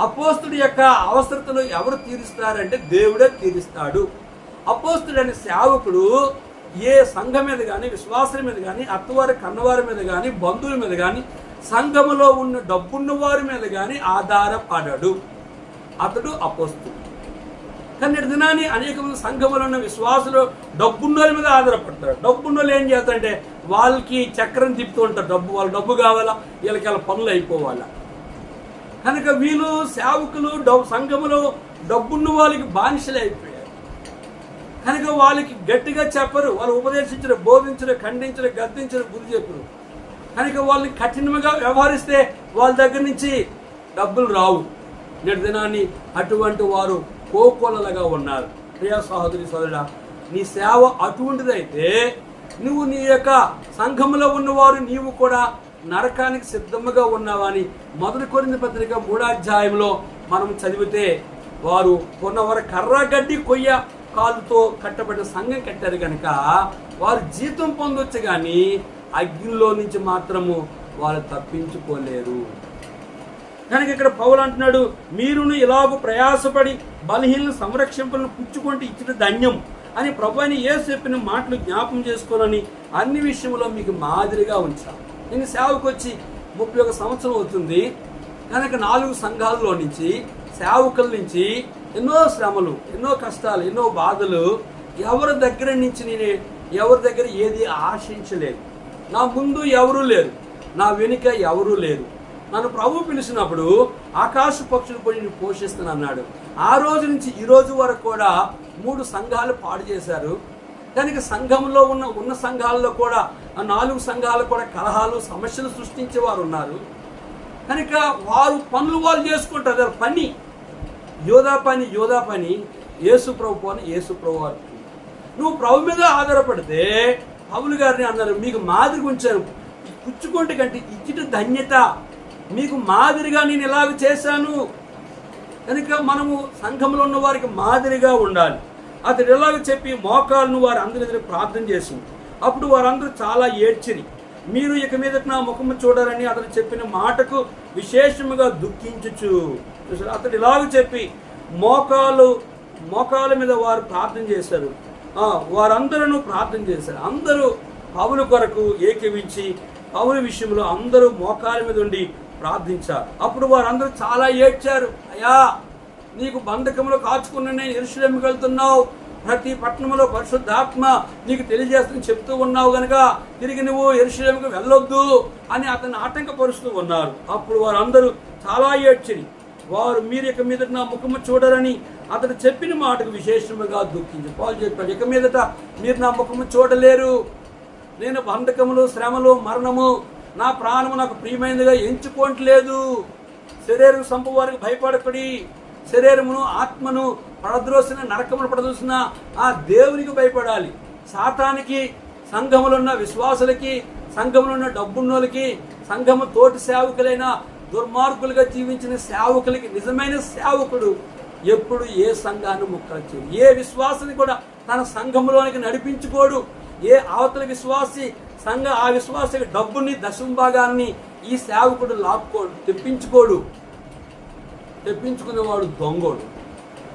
అపోస్తుడి యొక్క అవసరతలు ఎవరు తీరుస్తారంటే దేవుడే తీరుస్తాడు. అపోస్తుడు అనే సేవకుడు ఏ సంఘం మీద కానీ, విశ్వాసుల మీద కానీ, అత్తవారి కన్నవారి మీద కానీ, బంధువుల మీద కానీ, సంఘములో ఉన్న డబ్బున్న వారి మీద కానీ ఆధారపడడు. అతడు అపోస్తుడు. కానీ దినాన్ని అనేక మంది సంఘములో ఉన్న విశ్వాసులు డబ్బున్నోళ్ళ మీద ఆధారపడతారు. డబ్బున్నోళ్ళు ఏం చేస్తారంటే వాళ్ళకి చక్రం తిప్పుతూ ఉంటారు. వాళ్ళ డబ్బు కావాలా, వీళ్ళకి వాళ్ళ పనులు అయిపోవాలా. కనుక వీళ్ళు సేవకులు సంఘములో డబ్బున్న వాళ్ళకి బానిసలు అయిపోయారు. కనుక వాళ్ళకి గట్టిగా చెప్పరు. వాళ్ళు ఉపదేశించరు, బోధించరు, ఖండించరు, గద్దించరు, బుద్ధి చెప్పరు. కనుక వాళ్ళని కఠినంగా వ్యవహరిస్తే వాళ్ళ దగ్గర నుంచి డబ్బులు రావు. నేటి దినాన్ని అటువంటి వారు కోకొలలుగా ఉన్నారు. ప్రియ సహోదరి సోదరుడా, నీ సేవ అటువంటిదైతే నువ్వు నీ యొక్క సంఘంలో ఉన్నవారు నీవు కూడా నరకానికి సిద్ధముగా ఉన్నావని 1 కొరింథీ పత్రిక 3వ అధ్యాయంలో మనం చదివితే, వారు కొన్నవారు కర్రగడ్డి కొయ్య కాలుతో కట్టబడిన సంఘం కట్టారు కనుక వారు జీతం పొందొచ్చు, కానీ అగ్నిలో నుంచి మాత్రము వాళ్ళు తప్పించుకోలేరు. కనుక ఇక్కడ పౌలు అంటున్నాడు, మీరును ఇలాగూ ప్రయాసపడి బలహీనలను సంరక్షింపులను పుచ్చుకుంటూ ఇచ్చిన ధన్యం అని ప్రభువైన యేసు చెప్పిన మాటలు జ్ఞాపకం చేసుకోవాలని అన్ని విషయంలో మీకు మాదిరిగా ఉంచాను. నేను సేవకు వచ్చి 31 సంవత్సరం అవుతుంది. కనుక 4 సంఘాలలో నుంచి సేవకుల నుంచి ఎన్నో శ్రమలు, ఎన్నో కష్టాలు, ఎన్నో బాధలు, ఎవరి దగ్గర నుంచి నేను ఎవరి దగ్గర ఏది ఆశించలేదు. నా ముందు ఎవరూ లేరు, నా వెనుక ఎవరూ లేరు. నన్ను ప్రభు పిలిచినప్పుడు ఆకాశ పక్షులు పోయి నేను పోషిస్తాను అన్నాడు. ఆ రోజు నుంచి ఈ రోజు వరకు కూడా 3 సంఘాలు పాడు చేశారు. కనుక సంఘంలో ఉన్న సంఘాలలో కూడా 4 సంఘాలు కూడా కలహాలు, సమస్యలు సృష్టించే వారు ఉన్నారు. కనుక వారు పనులు వాళ్ళు చేసుకుంటారు. పని యోధా పని యేసు ప్రభు పని యేసు ప్రభు వారు. నువ్వు ప్రభు మీద ఆధారపడితే పౌలు గారిని అన్నారు, మీకు మాదిరిగా ఉంచాను, పుచ్చుకోండి కంటే ఇచ్చిట ధన్యత, మీకు మాదిరిగా నేను ఇలాగ చేశాను. కనుక మనము సంఘంలో ఉన్న వారికి మాదిరిగా ఉండాలి. అతడు ఎలాగ చెప్పి మోకాళ్ళను వారు అందరి ప్రార్థన చేసింది. అప్పుడు వారందరూ చాలా ఏడ్చిరి. మీరు ఇక మీద నా ముఖము చూడాలని అతడు చెప్పిన మాటకు విశేషముగా దుఃఖించుచు. అతడు ఇలాగ చెప్పి మోకాళ్ళ మీద వారు ప్రార్థన చేశారు. వారందరూ ప్రార్థన చేశారు. అందరూ పౌలు కొరకు ఏకీవించి పౌలు విషయంలో అందరూ మోకాళ్ళ మీద ఉండి ప్రార్థించారు. అప్పుడు వారందరూ చాలా ఏడ్చారు. అయ్యా, నీకు బంధకములు కాచుకున్న నేను యెరూషలేముకు వెళ్తున్నావు, ప్రతి పట్టణంలో పరిశుద్ధాత్మ నీకు తెలియజేస్తుందని చెప్తూ ఉన్నావు కనుక తిరిగి నువ్వు యెరూషలేముకు వెళ్ళొద్దు అని అతన్ని ఆటంకపరుస్తూ ఉన్నారు. అప్పుడు వారందరూ చాలా ఏడ్చిరి. వారు మీరు ఇక మీదట నా ముఖము చూడరని అతడు చెప్పిన మాటకు విశేషముగా దుఃఖించి పౌలు చెప్పాడు, ఇక మీదట మీరు నా ముఖము చూడలేరు. నేను బంధకములు, శ్రమలు, మరణము, నా ప్రాణము నాకు ప్రియమైనదిగా ఎంచుకోవట్లేదు. శరీరం సంపు వారికి భయపడకడి, శరీరమును ఆత్మను పడద్రోసిన నరకమును పడదోసిన ఆ దేవునికి భయపడాలి. సాతానికి, సంఘములో ఉన్న విశ్వాసులకి, సంఘములో ఉన్న డబ్బున్నోళ్ళకి, సంఘము తోటి సేవకులైన దుర్మార్గులుగా జీవించిన సేవకులకి నిజమైన సేవకుడు ఎప్పుడు ఏ సంఘాన్ని ముక్కచ్చు, ఏ విశ్వాసాన్ని కూడా తన సంఘంలోనికి నడిపించుకోడు. ఏ అవతల విశ్వాసి ఆ విశ్వాసకి డబ్బుని, దశంభాగాన్ని ఈ సేవకుడు లాక్కోడు, తెప్పించుకునేవాడు దొంగోడు.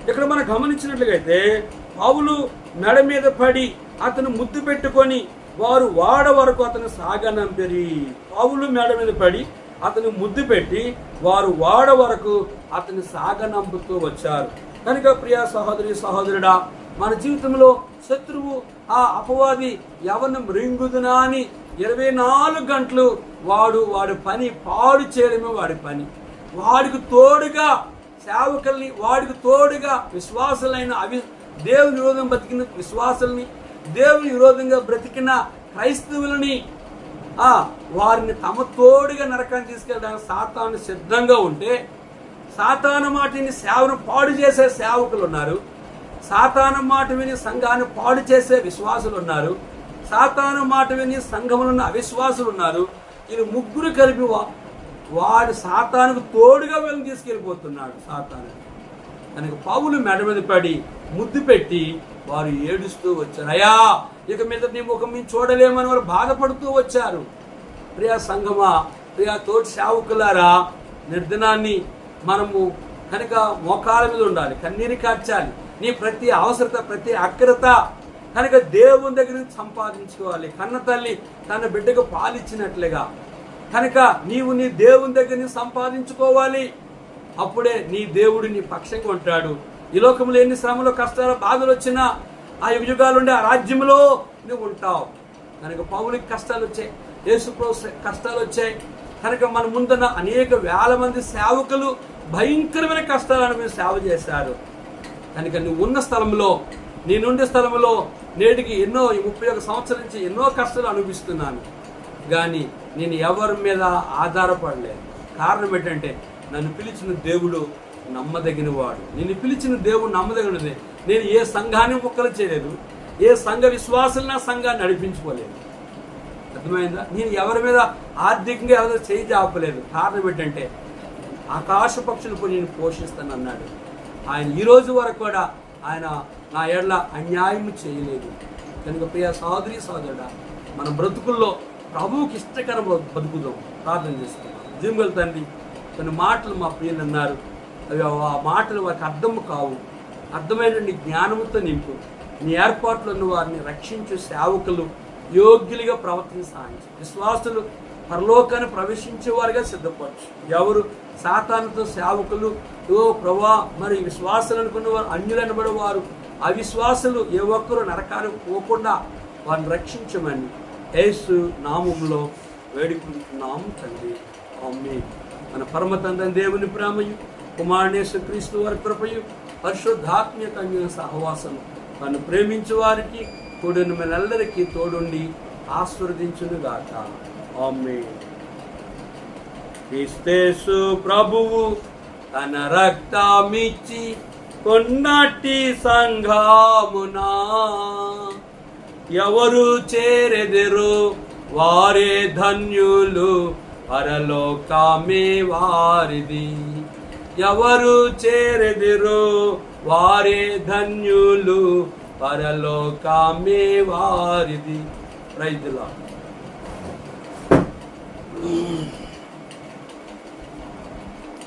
ఇక్కడ మనం గమనించినట్లయితే పౌలు మెడ మీద పడి అతను ముద్దు పెట్టుకొని వారు వాడ వరకు అతను సాగనంపరి. పౌలు మెడ మీద పడి అతను ముద్దు పెట్టి వారు వాడ వరకు అతని సాగనంపుతూ వచ్చారు. కనుక ప్రియ సహోదరి సహోదరుడా, మన జీవితంలో శత్రువు, ఆ అపవాది ఎవరిని మృంగుదునా అని 24 గంటలు వాడి పని పాడు చేయడమే వాడి పని. వాడికి తోడుగా సేవకుల్ని, వాడికి తోడుగా విశ్వాసులైన దేవుని విరోధం బ్రతికిన విశ్వాసుల్ని, దేవుని విరోధంగా బ్రతికిన క్రైస్తవులని వారిని తమ తోడుగా నరకాన్ని తీసుకెళ్ళడానికి సాతాను సిద్ధంగా ఉంటే, సాతాను మాట విని సేవను పాడు చేసే సేవకులు ఉన్నారు, సాతాను మాట విని సంఘాన్ని పాడు చేసే విశ్వాసులు ఉన్నారు, సాతాను మాట విని సంఘంలో ఉన్న అవిశ్వాసులు ఉన్నారు. వీళ్ళు ముగ్గురు కలిపి వాడు సాతానుకు తోడుగా వీళ్ళని తీసుకెళ్ళిపోతున్నాడు సాతాను. కనుక పౌలు మెడ మీద పడి ముద్దు పెట్టి వారు ఏడుస్తూ వచ్చారు. అయ్యా, ఇక మీద నీ ముఖం మేము చూడలేమని వారు బాధపడుతూ వచ్చారు. ప్రియా సంఘమా, ప్రియా తోటి సేవకులారా, నిర్దినాన్ని మనము కనుక మోకాల మీద ఉండాలి, కన్నీరు కార్చాలి. నీ ప్రతి అవసరత, ప్రతి అక్రత కనుక దేవుని దగ్గర నుంచి సంపాదించుకోవాలి. కన్న తల్లి తన బిడ్డకు పాలిచ్చినట్లుగా కనుక నీవు నీ దేవుని దగ్గర నుంచి సంపాదించుకోవాలి. అప్పుడే నీ దేవుడు నీ పక్షంగా ఉంటాడు. ఈ లోకంలో ఎన్ని శ్రమలు, కష్టాలు, బాధలు వచ్చినా ఆ యుగాలు ఉండే ఆ రాజ్యంలో నువ్వు ఉంటావు. కనుక పౌలుకి కష్టాలు వచ్చాయి, యేసుప్రభువుకి కష్టాలు వచ్చాయి. కనుక మన ముందున్న అనేక వేల మంది సేవకులు భయంకరమైన కష్టాలను మీరు సేవ చేశారు. కనుక నువ్వు ఉన్న స్థలంలో, నీ నుండి స్థలంలో నేటికి 31 సంవత్సరాల నుంచి ఎన్నో కష్టాలు అనుభవిస్తున్నాను. కానీ నేను ఎవరి మీద ఆధారపడలేదు. కారణం ఏంటంటే నన్ను పిలిచిన దేవుడు నమ్మదగిన వాడు. నిన్ను పిలిచిన దేవుడు నమ్మదగినది. నేను ఏ సంఘాన్ని ముక్కలు చేయలేదు, ఏ సంఘ విశ్వాసాలు నా సంఘాన్ని నడిపించుకోలేదు. అర్థమైందా? నేను ఎవరి మీద ఆర్థికంగా ఎవరు చేయి జాపలేదు. కారణం ఏంటంటే ఆకాశ పక్షులకు నేను పోషిస్తాను అన్నాడు ఆయన. ఈ రోజు వరకు కూడా ఆయన నా ఎడల అన్యాయం చేయలేదు. కనుక ప్రియ సహోదరి సహోదరుడా, మన బ్రతుకుల్లో ప్రభువుకి ఇష్టకరం బతుకుదాం. ప్రార్థన చేసుకున్నాం. జీవుగల తండ్రి, కొన్ని మాటలు మా ప్రియులు అన్నారు, అవి ఆ మాటలు వారికి అర్థం కావు. అర్థమైనటువంటి జ్ఞానముతో నింపు. నీ ఏర్పాట్లు ఉన్న వారిని రక్షించు. సేవకులు యోగ్యులుగా ప్రవర్తించాలి. విశ్వాసులు పరలోకాన్ని ప్రవేశించేవారుగా సిద్ధపరచు. ఎవరు సాతానుతో సేవకులు, ఓ ప్రభా, మరి విశ్వాసులు అనుకున్నవారు, అన్యులు అనబడే వారు, అవిశ్వాసులు ఏ ఒక్కరు నరకానికి పోకుండా వారిని రక్షించమని యేసు నామములో వేడుకుంటున్నాము తండ్రి. ఆమేన్. మన పరమ తండ్రి దేవుని ప్రేమయు, కుమారుని యేసుక్రీస్తు వారి కృపయు, పరిశుద్ధాత్మీయ కన్య సహవాసం తను ప్రేమించే వారికి కూడిన మనందరికీ తోడుండి ఆశీర్వదించునుగాక. ఆమేన్. క్రీస్తు ప్రభువు తన రక్తమిచ్చి కొన్నటి సంఘమునా ఎవరు చేరెదరు వారే ధన్యులు, పరలోకమే వారిది. ఎవరు చేరెదరు వారే ధన్యులు, పరలోకమే వారిది. Praise the lord.